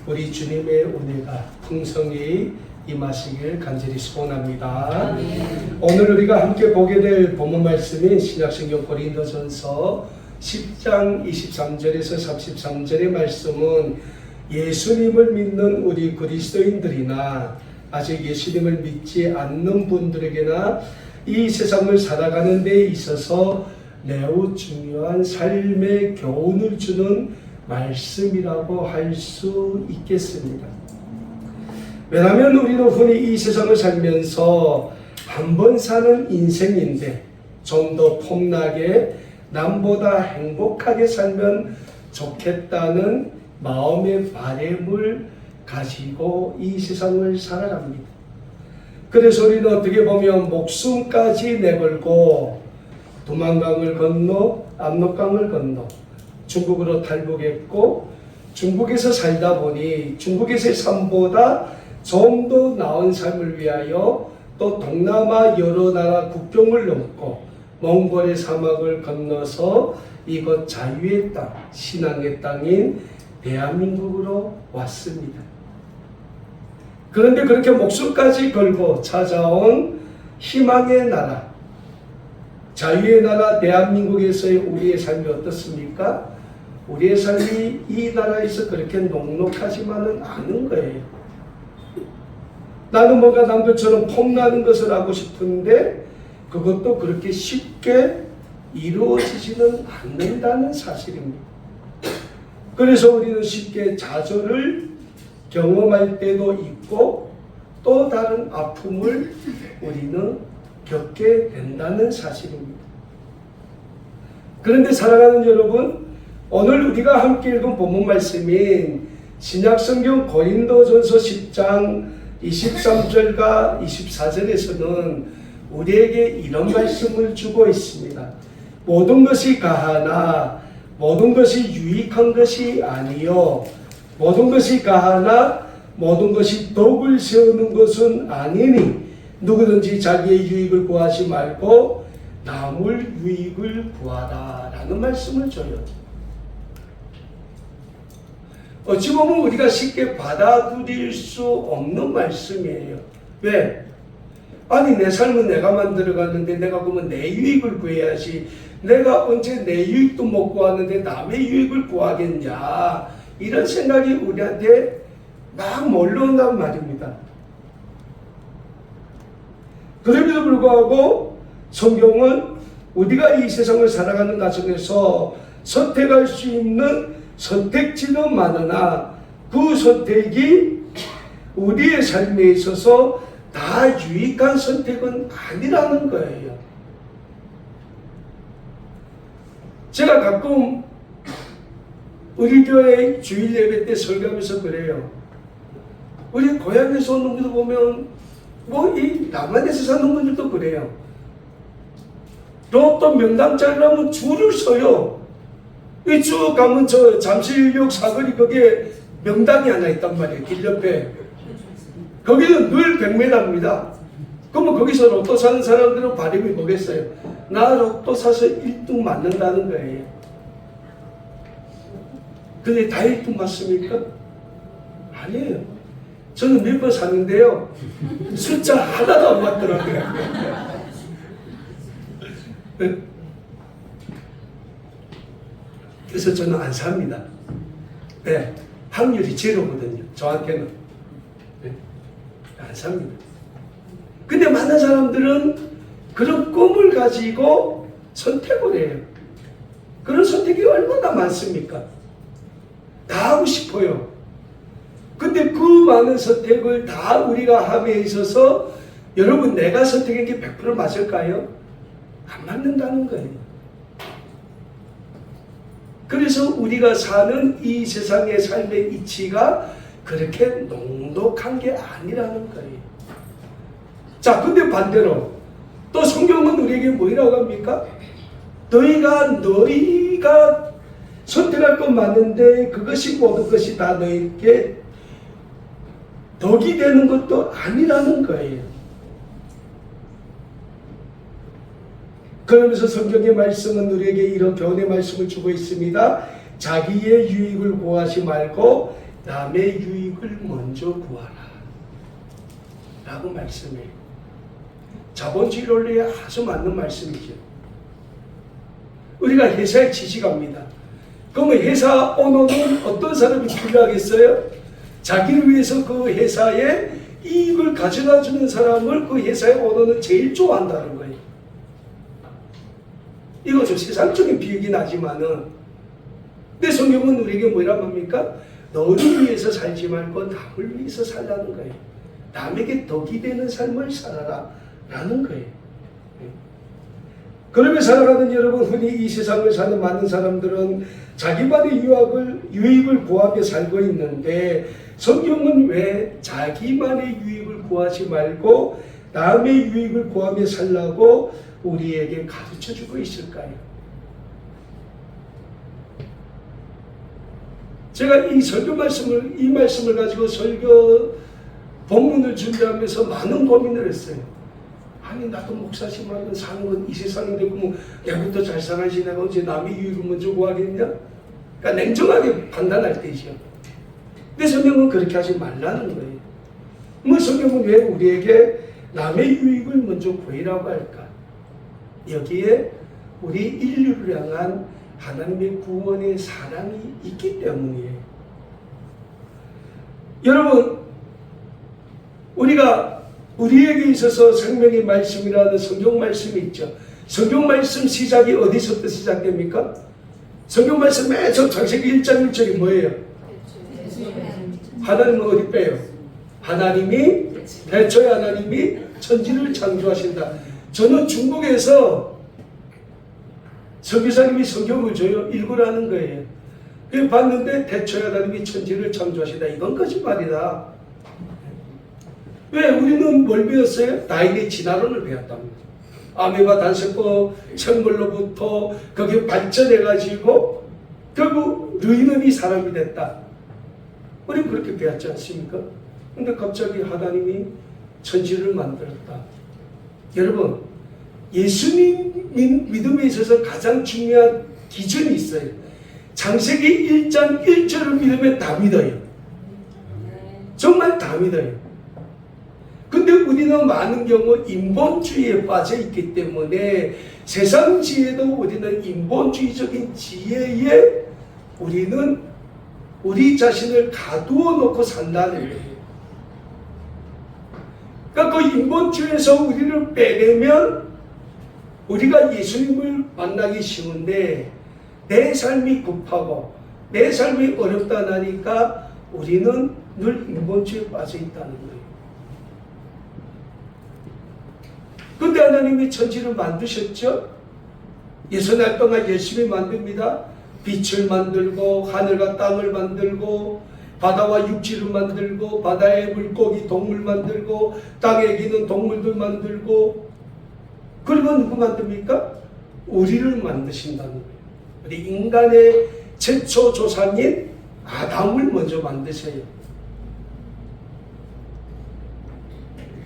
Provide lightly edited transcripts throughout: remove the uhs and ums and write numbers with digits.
우리 주님의 은혜가 풍성히 임하시길 간절히 소원합니다. 오늘 우리가 함께 보게 될 본문 말씀인 신약성경 고린도전서 10장 23절에서 33절의 말씀은 예수님을 믿는 우리 그리스도인들이나 아직 예수님을 믿지 않는 분들에게나 이 세상을 살아가는 데 있어서 매우 중요한 삶의 교훈을 주는 말씀이라고 할 수 있겠습니다. 왜냐하면 우리는 흔히 이 세상을 살면서 한 번 사는 인생인데 좀 더 폼나게 남보다 행복하게 살면 좋겠다는 마음의 바램을 가지고 이 세상을 살아갑니다. 그래서 우리는 어떻게 보면 목숨까지 내걸고 두만강을 건너 압록강을 건너 중국으로 탈북했고 중국에서 살다 보니 중국에서의 삶보다 좀 더 나은 삶을 위하여 또 동남아 여러 나라 국경을 넘고 몽골의 사막을 건너서 이곳 자유의 땅, 신앙의 땅인 대한민국으로 왔습니다. 그런데 그렇게 목숨까지 걸고 찾아온 희망의 나라, 자유의 나라 대한민국에서의 우리의 삶이 어떻습니까? 우리의 삶이 이 나라에서 그렇게 녹록하지만은 않은 거예요. 나는 뭔가 남들처럼 폼나는 것을 하고 싶은데 그것도 그렇게 쉽게 이루어지지는 않는다는 사실입니다. 그래서 우리는 쉽게 좌절을 경험할 때도 있고 또 다른 아픔을 우리는 겪게 된다는 사실입니다. 그런데 사랑하는 여러분, 오늘 우리가 함께 읽은 본문 말씀인 신약성경 고린도전서 10장 23절과 24절에서는 우리에게 이런 말씀을 주고 있습니다. 모든 것이 가하나 모든 것이 유익한 것이 아니요 모든 것이 가하나 모든 것이 덕을 세우는 것은 아니니 누구든지 자기의 유익을 구하지 말고 남을 유익을 구하라 라는 말씀을 줘요. 어찌 보면 우리가 쉽게 받아들일 수 없는 말씀이에요. 왜? 아니 내 삶은 내가 만들어가는데 내가 그러면 내 유익을 구해야지 내가 언제 내 유익도 못 구하는데 남의 유익을 구하겠냐 이런 생각이 우리한테 막 몰려온단 말입니다. 그럼에도 불구하고 성경은 우리가 이 세상을 살아가는 과정에서 선택할 수 있는 선택지는 많으나 그 선택이 우리의 삶에 있어서 다 유익한 선택은 아니라는 거예요. 제가 가끔 우리 교회 주일 예배 때 설교하면서 그래요. 우리 고향에서 오는 분들 보면 뭐 이 남한에서 사는 분들도 그래요. 로또 명당 짜려면 줄을 서요. 이 쭉 가면 저 잠실역 사거리 거기에 명당이 하나 있단 말이에요. 길 옆에. 거기는 늘 100m입니다. 그러면 거기서 로또 사는 사람들은 바람이 뭐겠어요? 나 로또 사서 1등 맞는다는 거예요. 근데 다 1등 맞습니까? 아니에요. 저는 몇 번 샀는데요. 숫자 하나도 안 맞더라고요. 그래서 저는 안 삽니다. 네, 확률이 제로거든요. 저한테는. 네, 안 삽니다. 근데 많은 사람들은 그런 꿈을 가지고 선택을 해요. 그런 선택이 얼마나 많습니까? 다 하고 싶어요. 근데 그 많은 선택을 다 우리가 함에 있어서 여러분 내가 선택한 게 100% 맞을까요? 안 맞는다는 거예요. 그래서 우리가 사는 이 세상의 삶의 이치가 그렇게 녹록한 게 아니라는 거예요. 자, 근데 반대로 또 성경은 우리에게 뭐라고 합니까? 너희가 선택할 건 맞는데 그것이 모든 것이 다 너희에게 덕이 되는 것도 아니라는 거예요. 그러면서 성경의 말씀은 우리에게 이런 교훈의 말씀을 주고 있습니다. 자기의 유익을 구하지 말고 남의 유익을 먼저 구하라 라고 말씀해요. 자본주의 논리에 아주 맞는 말씀이죠. 우리가 회사에 취직합니다. 그러면 회사 오너는 어떤 사람이 필요하겠어요? 자기를 위해서 그 회사에 이익을 가져다 주는 사람을 그 회사의 오너는 제일 좋아한다는 거예요. 이거 좀 세상적인 비유긴 하지만은, 근데 성경은 우리에게 뭐라고 합니까? 너를 위해서 살지 말고 남을 위해서 살라는 거예요. 남에게 덕이 되는 삶을 살아라 라는 거예요. 그러며 살아가는 여러분, 흔히 이 세상을 사는 많은 사람들은 자기만의 유익을 구하며 살고 있는데, 성경은 왜 자기만의 유익을 구하지 말고 남의 유익을 구하며 살라고 우리에게 가르쳐주고 있을까요? 제가 이 말씀을 가지고 설교 본문을 준비하면서 많은 고민을 했어요. 아니, 나도 목사님하고 사는 건 이 세상인데, 뭐 내부터 잘 살아야지 내가 언제 남의 유익을 먼저 구하겠냐? 그러니까 냉정하게 판단할 때이죠. 근데 성경은 그렇게 하지 말라는 거예요. 뭐 성경은 왜 우리에게 남의 유익을 먼저 구하라고 할까? 여기에 우리 인류를 향한 하나님의 구원의 사랑이 있기 때문이에요. 여러분, 우리에게 있어서 생명의 말씀이라는 성경 말씀이 있죠. 성경 말씀 시작이 어디서부터 시작됩니까? 성경 말씀 맨 처음 창세기 1장 1절이 뭐예요? 하나님은 어디 빼요? 대초에 하나님이 천지를 창조하신다. 저는 중국에서 선교사님이 성경을 줘요. 읽으라는 거예요. 그래서 봤는데 대초에 하나님이 천지를 창조하신다. 이건 거짓말이다. 왜? 우리는 뭘 배웠어요? 다윈의 진화론을 배웠답니다. 아메바 단세포 천물로부터 거기에 발전해가지고 결국 르이놈이 사람이 됐다. 우리는 그렇게 배웠지 않습니까? 근데 갑자기 하나님이 천지를 만들었다. 여러분, 예수님 믿음에 있어서 가장 중요한 기준이 있어요. 창세기 1장 1절을 믿으면 다 믿어요. 정말 다 믿어요. 근데 우리는 많은 경우 인본주의에 빠져 있기 때문에 세상 지혜도 우리는 인본주의적인 지혜에 우리는 우리 자신을 가두어 놓고 산다는 거예요. 그러니까 그 인본주의에서 우리를 빼내면 우리가 예수님을 만나기 쉬운데, 내 삶이 급하고 내 삶이 어렵다 하니까 우리는 늘 인본주의에 빠져 있다는 거예요. 근데 하나님이 천지를 만드셨죠? 60날 동안 열심히 만듭니다. 빛을 만들고 하늘과 땅을 만들고 바다와 육지를 만들고 바다의 물고기 동물 만들고 땅에 기는 동물들 만들고, 그리고 누구 만듭니까? 우리를 만드신다는 거예요. 우리 인간의 최초 조상인 아담을 먼저 만드세요.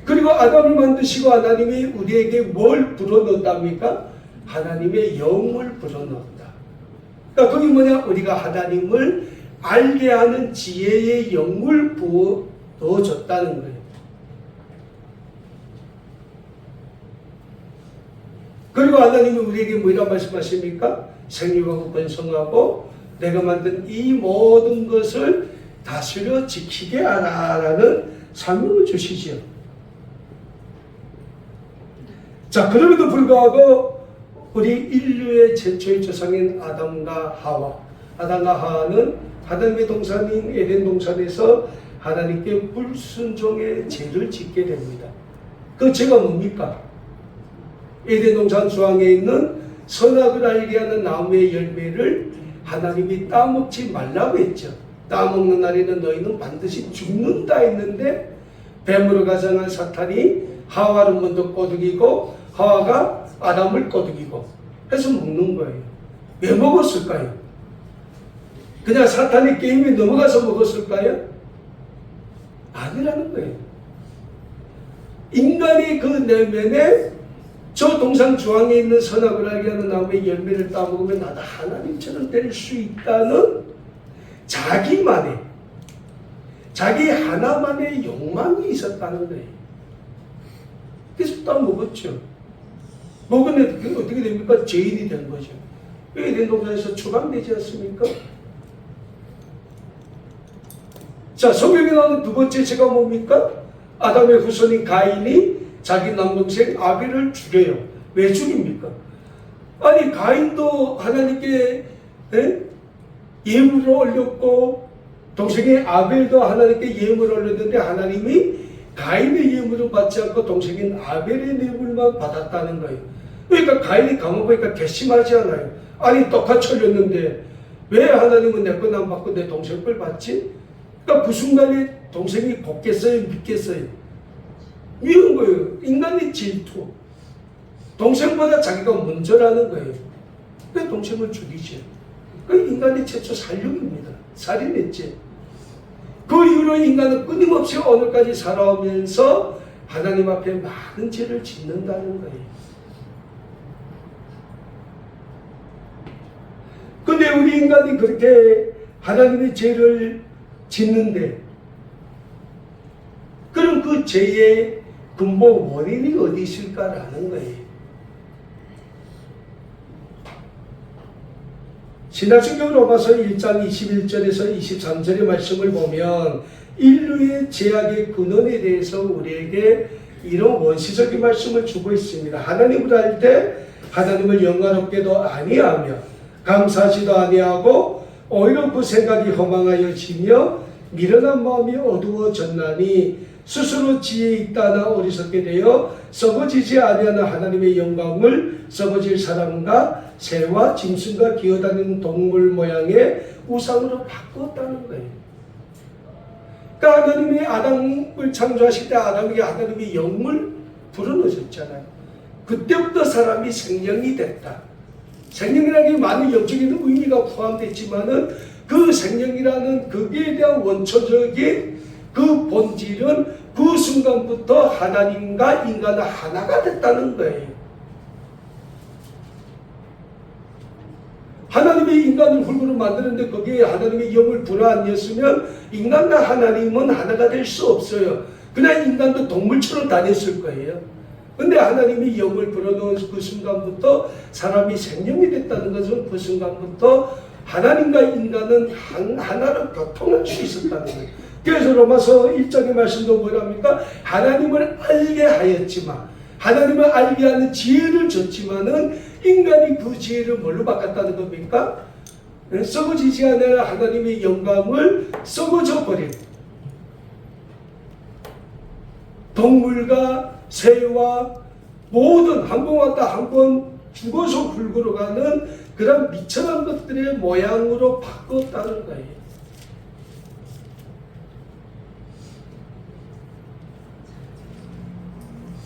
그리고 아담을 만드시고 하나님이 우리에게 뭘 불어넣었답니까? 하나님의 영을 불어넣었다. 그러니까 그게 뭐냐? 우리가 하나님을 알게 하는 지혜의 영을 부어 넣어줬다는 거예요. 그리고 하나님이 우리에게 뭐라고 말씀하십니까? 생육하고 번성하고 내가 만든 이 모든 것을 다스려 지키게 하라라는 사명을 주시지요. 자, 그럼에도 불구하고 우리 인류의 최초의 조상인 아담과 하와는 하나님의 동산인 에덴 동산에서 하나님께 불순종의 죄를 짓게 됩니다. 그 죄가 뭡니까? 에덴 동산 수항에 있는 선악을 알게 하는 나무의 열매를 하나님이 따먹지 말라고 했죠. 따먹는 날에는 너희는 반드시 죽는다 했는데, 뱀으로 가장한 사탄이 하와를 먼저 꼬드기고 하와가 아담을 꼬드기고 해서 먹는 거예요. 왜 먹었을까요? 그냥 사탄의 게임에 넘어가서 먹었을까요? 아니라는 거예요. 인간이 그 내면에 저 동산 중앙에 있는 선악을 알게 하는 나무의 열매를 따먹으면 나도 하나님처럼 될 수 있다는 자기만의 자기 하나만의 욕망이 있었다는 거예요. 그래서 딱 먹었죠. 먹으면 어떻게 됩니까? 죄인이 된 거죠. 에덴 동산에서 추방되지 않습니까? 자, 성경에 나오는 두 번째 죄가 뭡니까? 아담의 후손인 가인이 자기 남동생 아벨을 죽여요. 왜 죽입니까? 아니, 가인도 하나님께 예물을 올렸고 동생의 아벨도 하나님께 예물을 올렸는데 하나님이 가인의 예물을 받지 않고 동생인 아벨의 예물만 받았다는 거예요. 그러니까 가인이 가만 보니까 괘씸하지 않아요. 아니, 똑같이 올렸는데 왜 하나님은 내 건 안 받고 내 동생 걸 받지? 그러니까 그 순간에 동생이 곱겠어요? 믿겠어요? 미운 거예요. 인간의 질투. 동생보다 자기가 먼저라는 거예요. 그 동생을 죽이죠. 그 인간의 최초 살육입니다. 살인했지. 그 이후로 인간은 끊임없이 오늘까지 살아오면서 하나님 앞에 많은 죄를 짓는다는 거예요. 근데 우리 인간이 그렇게 하나님의 죄를 짓는데, 그럼 그 죄의 근본 원인이 어디 있을까라는 거예요. 신약성경 로마서 1장 21절에서 23절의 말씀을 보면 인류의 죄악의 근원에 대해서 우리에게 이런 원시적인 말씀을 주고 있습니다. 하나님을 알 때 하나님을 영화롭게도 아니하며 감사하지도 아니하고 오히려 그 생각이 허망하여지며 미련한 마음이 어두워졌나니 스스로 지혜 있다나 어리석게 되어 썩어지지 아니하는 하나님의 영광을 썩어질 사람과 새와 짐승과 기어다니는 동물 모양의 우상으로 바꿨다는 거예요. 그러니까 하나님이 아담을 창조하실 때 아담에게 하나님의 영을 불어넣으셨잖아요. 그때부터 사람이 생명이 됐다. 생명이라는 게 많은 영적인 의미가 포함됐지만은 그 생명이라는 거기에 대한 원초적인 그 본질은 그 순간부터 하나님과 인간은 하나가 됐다는 거예요. 하나님이 인간을 흙으로 만드는데 거기에 하나님의 영을 불어넣었으면 인간과 하나님은 하나가 될 수 없어요. 그냥 인간도 동물처럼 다녔을 거예요. 근데 하나님이 영을 불어넣은 그 순간부터 사람이 생명이 됐다는 것은 그 순간부터 하나님과 인간은 하나로 교통할 수 있었다는 거예요. 그래서 로마서 1장의 말씀도 뭐랍니까? 하나님을 알게 하였지만, 하나님을 알게 하는 지혜를 줬지만은 인간이 그 지혜를 뭘로 바꿨다는 겁니까? 썩어지지 않을 하나님의 영광을 썩어져 버린 동물과 새와 모든 한 번 왔다 한 번 죽어서 굴구러 가는 그런 미천한 것들의 모양으로 바꿨다는 거예요.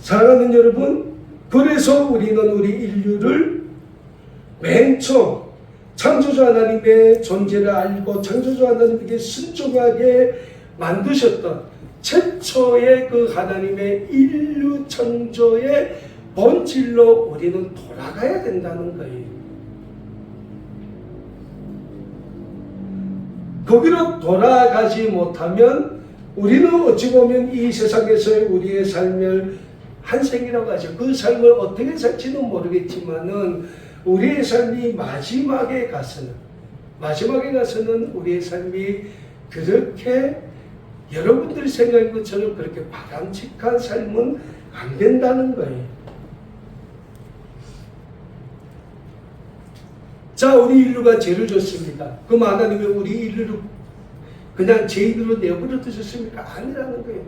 사랑하는 여러분, 그래서 우리는 우리 인류를 맨 처음 창조주 하나님의 존재를 알고 창조주 하나님에게 순종하게 만드셨던 최초의 그 하나님의 인류 창조의 본질로 우리는 돌아가야 된다는 거예요. 거기로 돌아가지 못하면 우리는 어찌 보면 이 세상에서의 우리의 삶을 한 생이라고 하죠. 그 삶을 어떻게 살지는 모르겠지만은 우리의 삶이 마지막에 가서는 우리의 삶이 그렇게 여러분들이 생각한 것처럼 그렇게 바람직한 삶은 안 된다는 거예요. 자, 우리 인류가 죄를 졌습니다. 그럼 하나님이 우리 인류를 그냥 죄인으로 내버려 두셨습니까? 아니라는 거예요.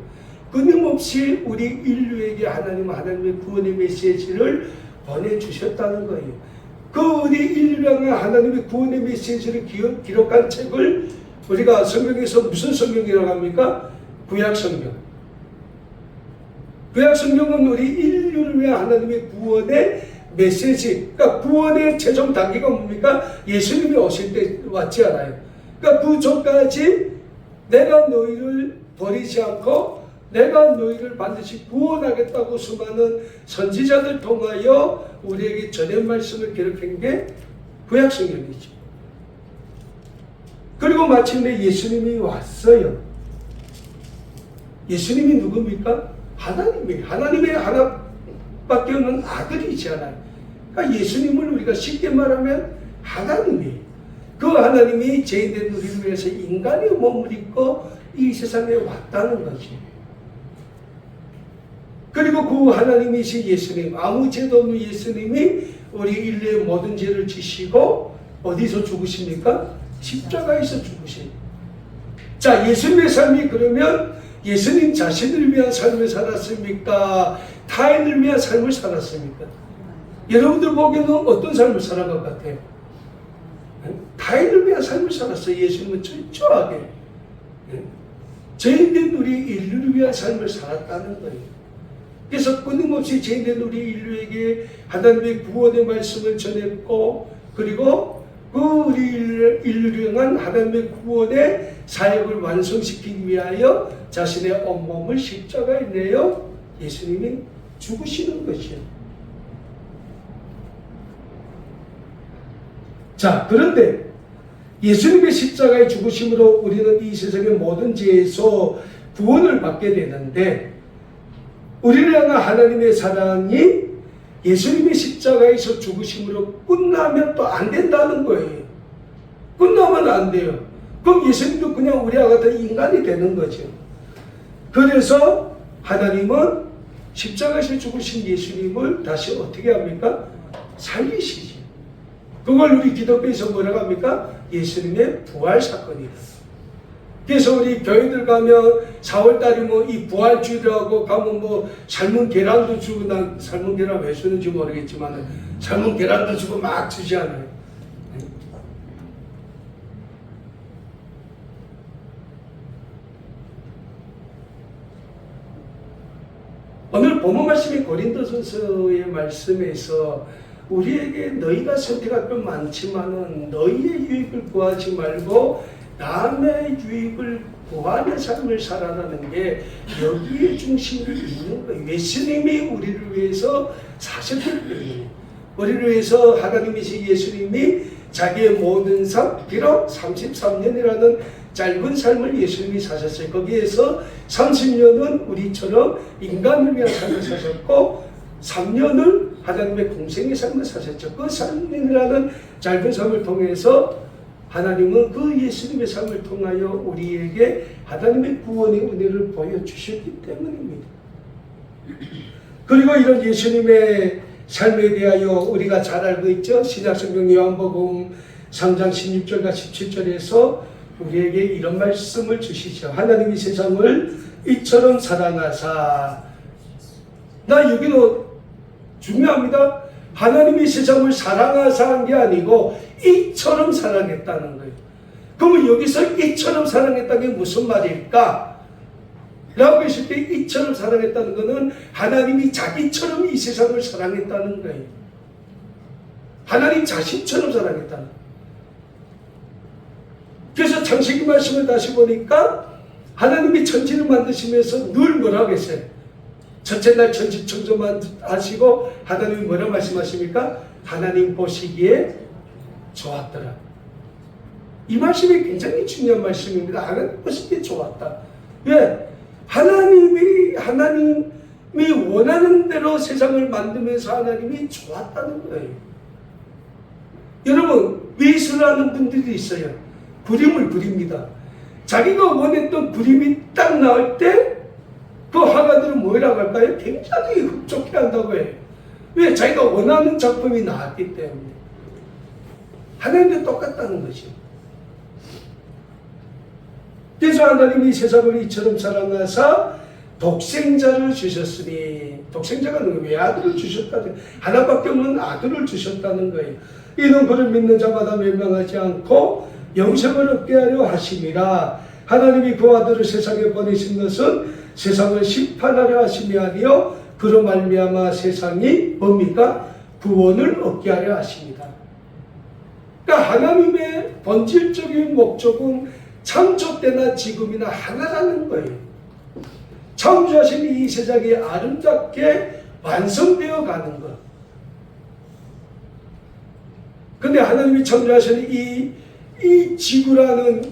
끊임없이 우리 인류에게 하나님의 구원의 메시지를 보내주셨다는 거예요. 그 우리 인류를 향한 하나님의 구원의 메시지를 기록한 책을 우리가 성경에서 무슨 성경이라고 합니까? 구약성경. 구약성경은 우리 인류를 위한 하나님의 구원의 메시지, 그러니까 구원의 최종 단계가 뭡니까? 예수님이 오실 때 왔지 않아요. 그러니까 그 전까지 내가 너희를 버리지 않고 내가 너희를 반드시 구원하겠다고 수많은 선지자들 통하여 우리에게 전한 말씀을 기록한 게 구약성경이죠. 그리고 마침내 예수님이 왔어요. 예수님이 누굽니까? 하나님의 하나밖에 없는 아들이잖아요. 그러니까 예수님을 우리가 쉽게 말하면 하나님이에요. 그 하나님이 죄인된 우리를 위해서 인간의 몸을 입고 이 세상에 왔다는 거지. 그리고 그 하나님이신 예수님, 아무 죄도 없는 예수님이 우리 인류의 모든 죄를 지시고 어디서 죽으십니까? 십자가에서 죽으십니다. 자, 예수님의 삶이 그러면 예수님 자신을 위한 삶을 살았습니까? 타인을 위한 삶을 살았습니까? 여러분들 보기에는 어떤 삶을 살아간 것 같아요? 타인을 위한 삶을 살았어요. 예수님은 철저하게. 죄인된 우리 인류를 위한 삶을 살았다는 거예요. 그래서 끊임없이 죄인된 우리 인류에게 하나님의 구원의 말씀을 전했고, 그리고 그 우리 인류를 향한 하나님의 구원의 사역을 완성시키기 위하여 자신의 온몸을 십자가에 내어 예수님이 죽으시는 것이요. 자, 그런데 예수님의 십자가의 죽으심으로 우리는 이 세상의 모든 죄에서 구원을 받게 되는데, 우리를 향한 하나님의 사랑이 예수님의 십자가에서 죽으심으로 끝나면 또 안 된다는 거예요. 끝나면 안 돼요. 그럼 예수님도 그냥 우리와 같은 인간이 되는 거죠. 그래서 하나님은 십자가에서 죽으신 예수님을 다시 어떻게 합니까? 살리시죠. 그걸 우리 기독교에서 뭐라고 합니까? 예수님의 부활 사건이다. 그래서 우리 교회들 가면 4월달이 뭐 이 부활주일하고 가면 뭐 삶은 계란도 주고, 난 삶은 계란 왜 주는지 모르겠지만 삶은 계란도 주고 막 주지 않아요. 오늘 본문 말씀이 고린도전서의 말씀에서 우리에게 너희가 선택할 건 많지만은 너희의 유익을 구하지 말고 남의 유익을 구하는 삶을 살아가는 게 여기에 중심이 있는 거예요. 예수님이 우리를 위해서 사셨기 때문에, 우리를 위해서 하나님이신 예수님이 자기의 모든 삶, 비록 33년이라는 짧은 삶을 예수님이 사셨어요. 거기에서 30년은 우리처럼 인간을 위한 삶을 사셨고 3년은 하나님의 공생의 삶을 사셨죠. 그 3년이라는 짧은 삶을 통해서 하나님은 그 예수님의 삶을 통하여 우리에게 하나님의 구원의 은혜를 보여주셨기 때문입니다. 그리고 이런 예수님의 삶에 대하여 우리가 잘 알고 있죠. 신약성경 요한복음 3장 16절과 17절에서 우리에게 이런 말씀을 주시죠. 하나님이 세상을 이처럼 사랑하사, 나 여기도 중요합니다. 하나님이 세상을 사랑하사 한 게 아니고 이처럼 사랑했다는 거예요. 그러면 여기서 이처럼 사랑했다는 게 무슨 말일까? 라고 했을 때 이처럼 사랑했다는 것은 하나님이 자기처럼 이 세상을 사랑했다는 거예요. 하나님 자신처럼 사랑했다는 거예요. 그래서 창세기 말씀을 다시 보니까 하나님이 천지를 만드시면서 늘 뭐라고 했어요? 첫째 날 천지 창조만 하시고 하나님이 뭐라고 말씀하십니까? 하나님 보시기에 좋았더라. 이 말씀이 굉장히 중요한 말씀입니다. 하나님 보시기에 좋았다. 왜? 하나님이 원하는 대로 세상을 만들면서 하나님이 좋았다는 거예요. 여러분, 미술을 하는 분들이 있어요. 그림을 그립니다. 자기가 원했던 그림이 딱 나올 때 그 화가들은 뭐라고 할까요? 굉장히 흡족해 한다고 해요. 왜? 자기가 원하는 작품이 나왔기 때문에. 하나님도 똑같다는 것이요. 그래서 하나님이 세상을 이처럼 사랑하사 독생자를 주셨으니, 독생자가 누구예요? 외아들을 주셨다는, 하나밖에 없는 아들을 주셨다는 거예요. 이는 그를 믿는 자마다 멸망하지 않고 영생을 얻게 하려 하심이라. 하나님이 그 아들을 세상에 보내신 것은 세상을 심판하려 하심이 아니요 그로 말미암아 세상이 뭡니까? 구원을 얻게 하려 하십니다. 그러니까 하나님의 본질적인 목적은 창조 때나 지금이나 하나라는 거예요. 창조하신 이 세상이 아름답게 완성되어 가는 것. 근데 하나님이 창조하신 이 지구라는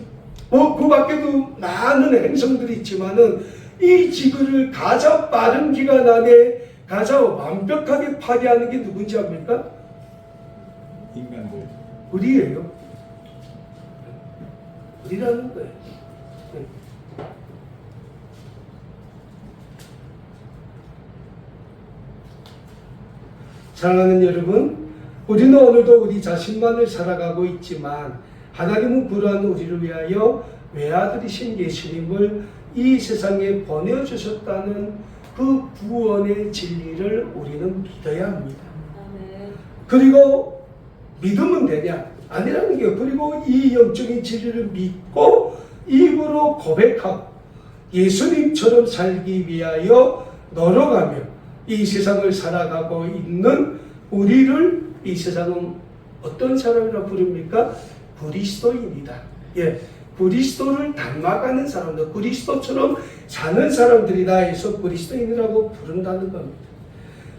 그 밖에도 많은 행성들이 있지만은 이 지구를 가장 빠른 기간 안에 가장 완벽하게 파괴하는 게 누군지 압니까? 인간들. 우리예요. 우리라는 거예요. 사랑하는 여러분, 우리는 오늘도 우리 자신만을 살아가고 있지만 하나님은 그러한 우리를 위하여 외아들이신 예수님을 이 세상에 보내주셨다는 그 구원의 진리를 우리는 믿어야 합니다. 그리고 믿으면 되냐? 아니라는 게요. 그리고 이 영적인 진리를 믿고 입으로 고백하고 예수님처럼 살기 위하여 노력하며 이 세상을 살아가고 있는 우리를 이 세상은 어떤 사람이라고 부릅니까? 그리스도입니다. 예, 그리스도를 닮아가는 사람들, 그리스도처럼 사는 사람들이다 해서 그리스도인이라고 부른다는 겁니다.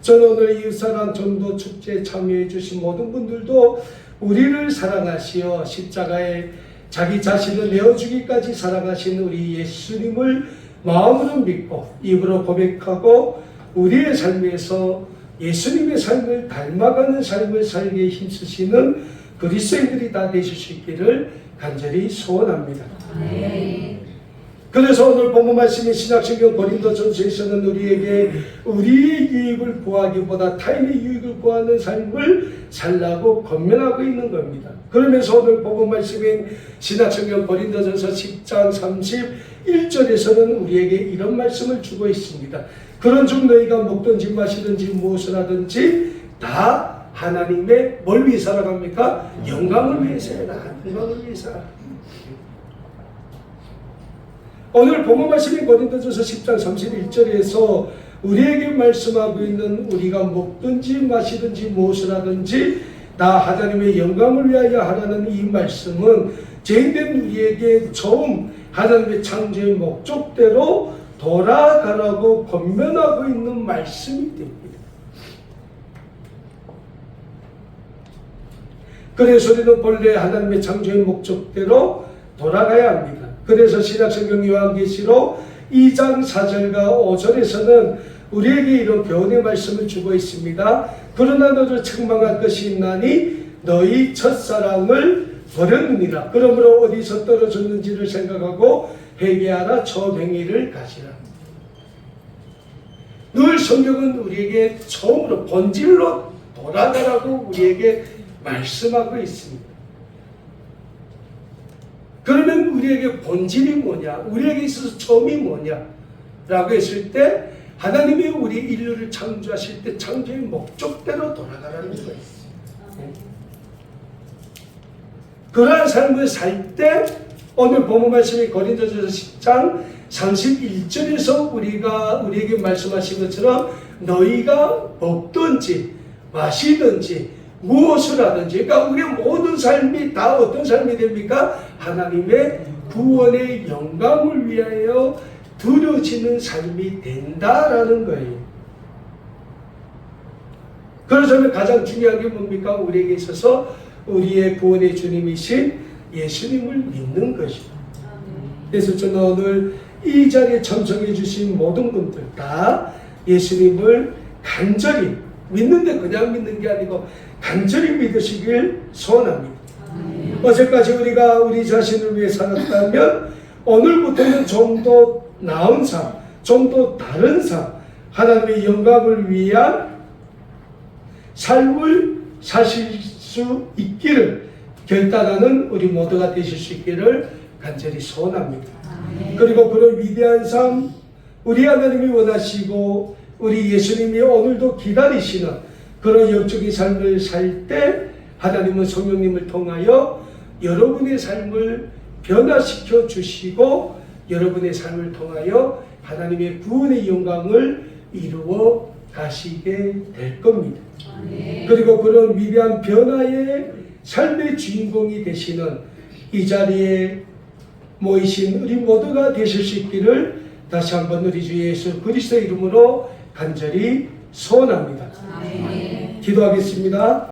저는 오늘 이웃사랑 전도 축제에 참여해 주신 모든 분들도 우리를 사랑하시어 십자가에 자기 자신을 내어주기까지 살아가신 우리 예수님을 마음으로 믿고 입으로 고백하고 우리의 삶에서 예수님의 삶을 닮아가는 삶을 살기에 힘쓰시는 그리스도인들이 다 되실 수 있기를 간절히 소원합니다. 그래서 오늘 본문 말씀인 신약성경 고린도전서에서는 우리에게 우리의 유익을 구하기보다 타인의 유익을 구하는 삶을 살라고 권면하고 있는 겁니다. 그러면서 오늘 본문 말씀인 신약성경 고린도전서 10장 31절에서는 우리에게 이런 말씀을 주고 있습니다. 그런즉 너희가 먹든지 마시든지 무엇을 하든지 다 하나님의 뭘 위해서 살아갑니까? 영광을 위해서 해라. 영광을 위해서 하라. 오늘 본문 말씀인 고린도전서 10장 31절에서 우리에게 말씀하고 있는 우리가 먹든지 마시든지 무엇을 하든지 다 하나님의 영광을 위하여 하라는 이 말씀은 죄인된 우리에게 처음 하나님의 창조의 목적대로 돌아가라고 권면하고 있는 말씀이 됩니다. 그래서 우리는 본래 하나님의 창조의 목적대로 돌아가야 합니다. 그래서 신약성경 요한계시록 2장 4절과 5절에서는 우리에게 이런 교훈의 말씀을 주고 있습니다. 그러나 너를 책망할 것이 있나니 너희 첫사랑을 버렸느니라. 그러므로 어디서 떨어졌는지를 생각하고 회개하라. 처행위를 가시라. 늘 성경은 우리에게 처음으로 본질로 돌아가라고 우리에게 말씀하고 있습니다. 그러면 우리에게 본질이 뭐냐? 우리에게 있어서 처음이 뭐냐? 라고 했을 때 하나님이 우리 인류를 창조하실 때 창조의 목적대로 돌아가라는 거예요. 그러한 삶을 살 때 오늘 본문 말씀이 고린도전서 10장 31절에서 우리에게 말씀하신 것처럼 너희가 먹든지 마시든지 무엇을 하든지, 그러니까 우리의 모든 삶이 다 어떤 삶이 됩니까? 하나님의 구원의 영광을 위하여 드려지는 삶이 된다라는 거예요. 그래서 가장 중요한 게 뭡니까? 우리에게 있어서 우리의 구원의 주님이신 예수님을 믿는 것이다. 그래서 저는 오늘 이 자리에 참석해 주신 모든 분들 다 예수님을 간절히 믿는데 그냥 믿는 게 아니고 간절히 믿으시길 소원합니다. 어제까지 우리가 우리 자신을 위해 살았다면 오늘부터는 좀 더 나은 삶, 좀 더 다른 삶, 하나님의 영광을 위한 삶을 사실 수 있기를 결단하는 우리 모두가 되실 수 있기를 간절히 소원합니다. 그리고 그런 위대한 삶, 우리 하나님이 원하시고 우리 예수님이 오늘도 기다리시는 그런 영적인 삶을 살 때 하나님은 성령님을 통하여 여러분의 삶을 변화시켜 주시고 여러분의 삶을 통하여 하나님의 구원의 영광을 이루어 가시게 될 겁니다. 그리고 그런 위대한 변화의 삶의 주인공이 되시는 이 자리에 모이신 우리 모두가 되실 수 있기를 다시 한번 우리 주 예수 그리스도의 이름으로 간절히 소원합니다. 기도하겠습니다.